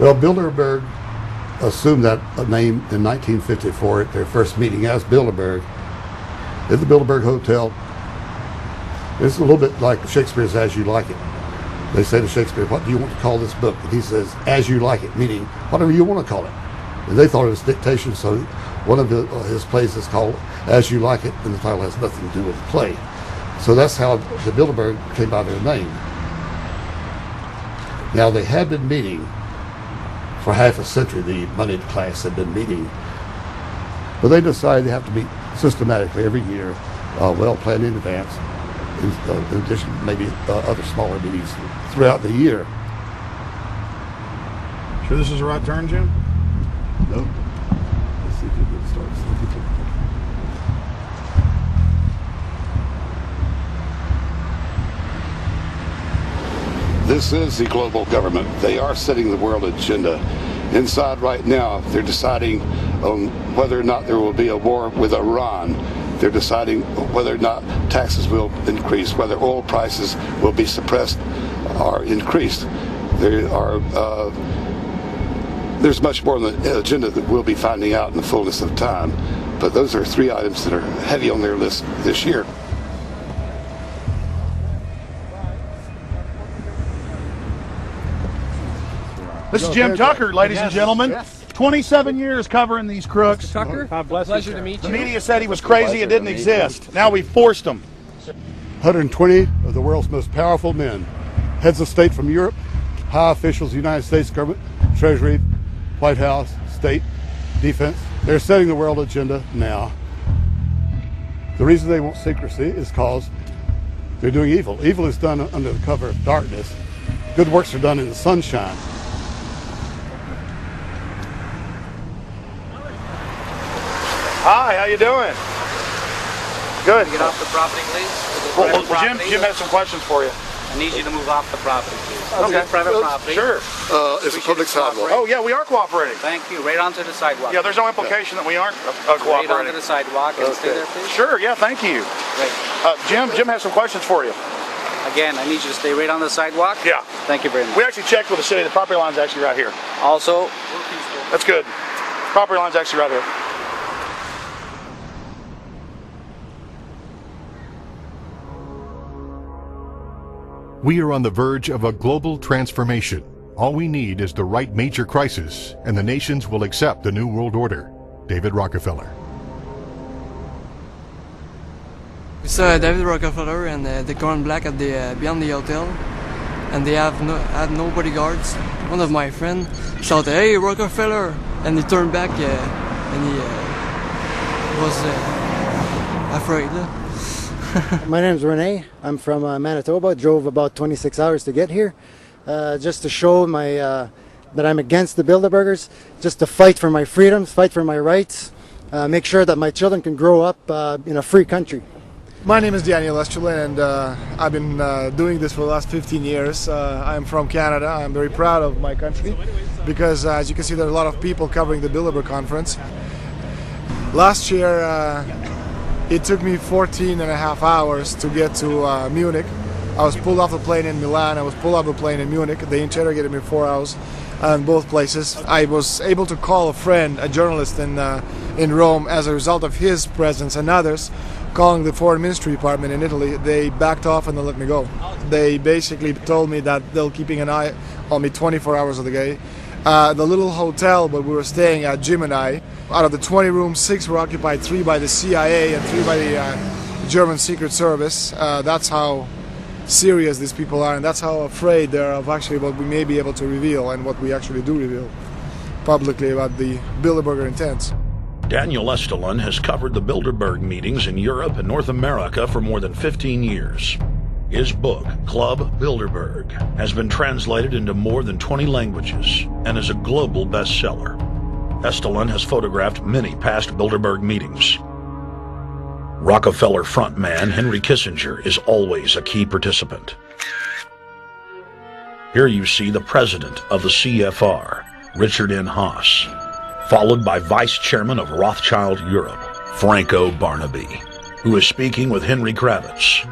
Well, Bilderberg assumed that name in 1954 at their first meeting as Bilderberg at the Bilderberg Hotel. It's a little bit like Shakespeare's As You Like It. They say to Shakespeare, what do you want to call this book? And he says, As You Like It, meaning whatever you want to call it. And they thought it was dictation, so one of his plays is called As You Like It, and the title has nothing to do with the play. So that's how the Bilderberg came by their name. Now, they had been meeting for half a century. The moneyed class had been meeting. But they decided they have to meet systematically every year, well planned in advance, in addition to maybe other smaller meetings throughout the year. Sure this is the right turn, Jim? No. Let's see if we can start. This is the global government. They are setting the world agenda. Inside right now, they're deciding on whether or not there will be a war with Iran. They're deciding whether or not taxes will increase, whether oil prices will be suppressed or increased. There's much more on the agenda that we'll be finding out in the fullness of time. But those are three items that are heavy on their list this year. This is Jim Tucker, ladies and gentlemen. Yes. 27 years covering these crooks. Mr. Tucker, pleasure to meet you. The media said he was crazy, it didn't exist. Now we forced him. 120 of the world's most powerful men, heads of state from Europe, high officials of the United States government, Treasury, White House, state, defense. They're setting the world agenda now. The reason they want secrecy is because they're doing evil. Evil is done under the cover of darkness. Good works are done in the sunshine. Hi, how you doing? Good. Get off the property, please. Well, Jim has some questions for you. I need you to move off the property, please. Okay. Private property. Sure. It's a public sidewalk. Oh, yeah, we are cooperating. Thank you. Right onto the sidewalk. Yeah, there's no implication that we aren't Right cooperating. onto the sidewalk and stay there, please. Sure, yeah, thank you. Great. Jim has some questions for you. Again, I need you to stay right on the sidewalk. Yeah. Thank you very much. We actually checked with the city. The property line's actually right here. Also, That's good. Property line's actually right here. We are on the verge of a global transformation. All we need is the right major crisis, and the nations will accept the New World Order. David Rockefeller. We saw David Rockefeller and the Corn Black at the beyond the hotel, and they had no bodyguards. One of my friends shouted, "Hey, Rockefeller!" and he turned back and he was afraid. My name is Rene. I'm from Manitoba. Drove about 26 hours to get here, just to show that I'm against the Bilderbergers, just to fight for my freedoms, fight for my rights, make sure that my children can grow up in a free country. My name is Daniel Estrelin, and I've been doing this for the last 15 years. I'm from Canada. I'm very proud of my country because, as you can see, there are a lot of people covering the Bilderberg conference. Last year, it took me 14 and a half hours to get to Munich. I was pulled off the plane in Milan. I was pulled off the plane in Munich. They interrogated me 4 hours in both places. I was able to call a friend, a journalist in Rome, as a result of his presence and others. Calling the foreign ministry department in Italy, they backed off and they let me go. They basically told me that they're keeping an eye on me 24 hours of the day. The little hotel where we were staying at, Jim and I, out of the 20 rooms, 6 were occupied, 3 by the CIA and 3 by the German Secret Service. That's how serious these people are, and that's how afraid they are of actually what we may be able to reveal and what we actually do reveal publicly about the Bilderberger intents. Daniel Estrelin has covered the Bilderberg meetings in Europe and North America for more than 15 years. His book, Club Bilderberg, has been translated into more than 20 languages and is a global bestseller. Estrelin has photographed many past Bilderberg meetings. Rockefeller frontman Henry Kissinger is always a key participant. Here you see the president of the CFR, Richard N. Haas, followed by Vice Chairman of Rothschild Europe, Franco Barnaby, who is speaking with Henry Kravitz.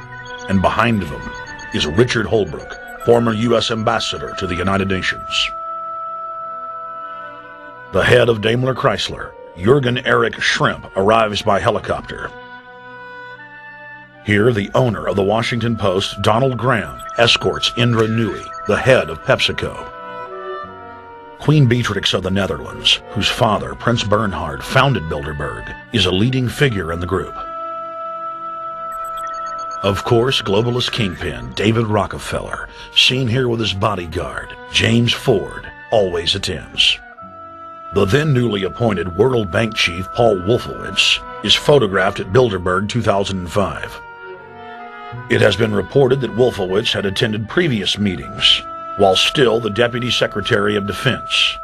And behind them is Richard Holbrooke, former U.S. Ambassador to the United Nations. The head of Daimler Chrysler, Jürgen Erich Schrimp, arrives by helicopter. Here, the owner of the Washington Post, Donald Graham, escorts Indra Nooyi, the head of PepsiCo. Queen Beatrix of the Netherlands, whose father, Prince Bernhard, founded Bilderberg, is a leading figure in the group. Of course, globalist kingpin David Rockefeller, seen here with his bodyguard, James Ford, always attends. The then newly appointed World Bank chief Paul Wolfowitz is photographed at Bilderberg 2005. It has been reported that Wolfowitz had attended previous meetings, while still the Deputy Secretary of Defense,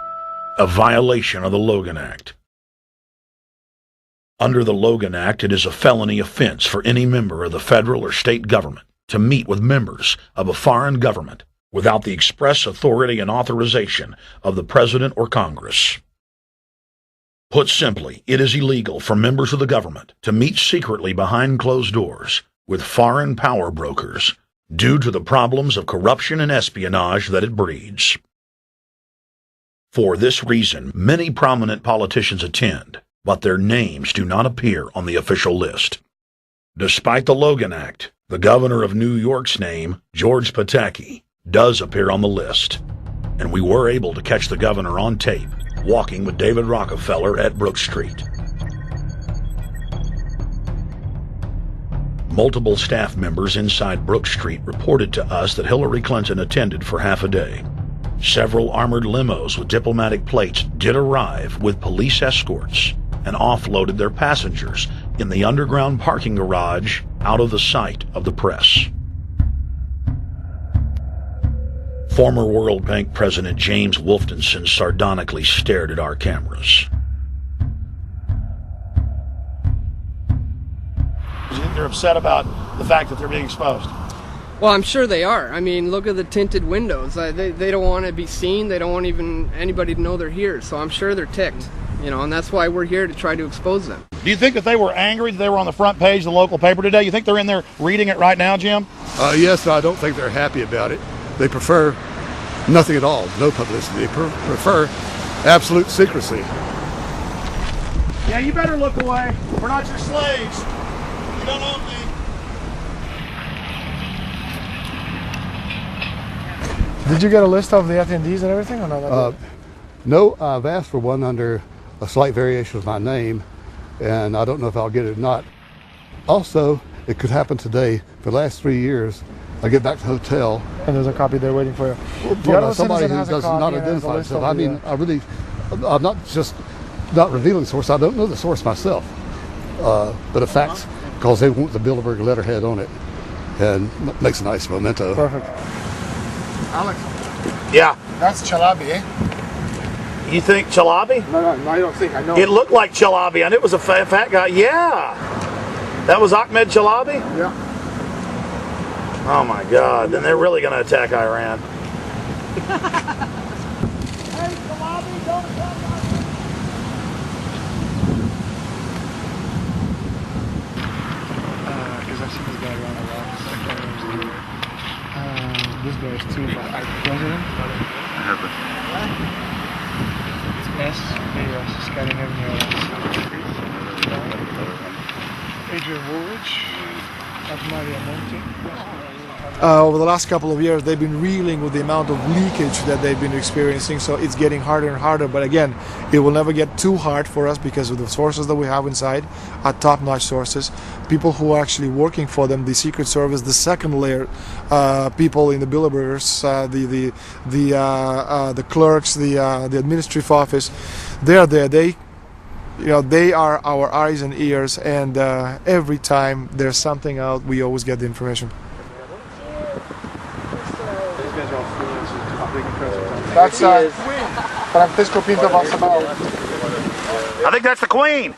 a violation of the Logan Act. Under the Logan Act, it is a felony offense for any member of the federal or state government to meet with members of a foreign government without the express authority and authorization of the President or Congress. Put simply, it is illegal for members of the government to meet secretly behind closed doors with foreign power brokers due to the problems of corruption and espionage that it breeds. For this reason, many prominent politicians attend, but their names do not appear on the official list. Despite the Logan Act, the governor of New York's name, George Pataki, does appear on the list, and we were able to catch the governor on tape walking with David Rockefeller at Brook Street. Multiple staff members inside Brook Street reported to us that Hillary Clinton attended for half a day. Several armored limos with diplomatic plates did arrive with police escorts and offloaded their passengers in the underground parking garage out of the sight of the press. Former World Bank President James Wolfensohn sardonically stared at our cameras. Do you think they're upset about the fact that they're being exposed? Well, I'm sure they are. I mean, look at the tinted windows. They don't want to be seen. They don't want even anybody to know they're here. So I'm sure they're ticked, and that's why we're here to try to expose them. Do you think that they were angry that they were on the front page of the local paper today? You think they're in there reading it right now, Jim? Yes, I don't think they're happy about it. They prefer nothing at all, no publicity. They prefer absolute secrecy. Yeah, you better look away. We're not your slaves. You don't own me. Did you get a list of the attendees and everything, or not? No, I've asked for one under a slight variation of my name, and I don't know if I'll get it or not. Also, it could happen today. For the last 3 years, I get back to the hotel. And there's a copy there waiting for you. For somebody who does not identify himself. I mean, I'm not just not revealing the source. I don't know the source myself. But a fact, because they want the Bilderberg letterhead on it, and makes a nice memento. Perfect. Alex. Yeah. That's Chalabi, eh? You think Chalabi? No, I don't think. I know. It looked like Chalabi. I knew it was a fat guy. Yeah. That was Ahmed Chalabi? Yeah. Oh my God. Then they're really going to attack Iran. Because I've seen this guy around a lot. This guy is too. President? I have it. It's S. Scandinavian. Adrian Woolrich. Maria Monti. Over the last couple of years, they've been reeling with the amount of leakage that they've been experiencing, so it's getting harder and harder. But again, it will never get too hard for us because of the sources that we have inside are top-notch sources. People who are actually working for them, the Secret Service, the second layer, people in the Bilderbergers, the clerks, the administrative office, they're there. They are our eyes and ears, and every time there's something out, we always get the information. That's Francisco Pinto Balsamao. I think that's the Queen.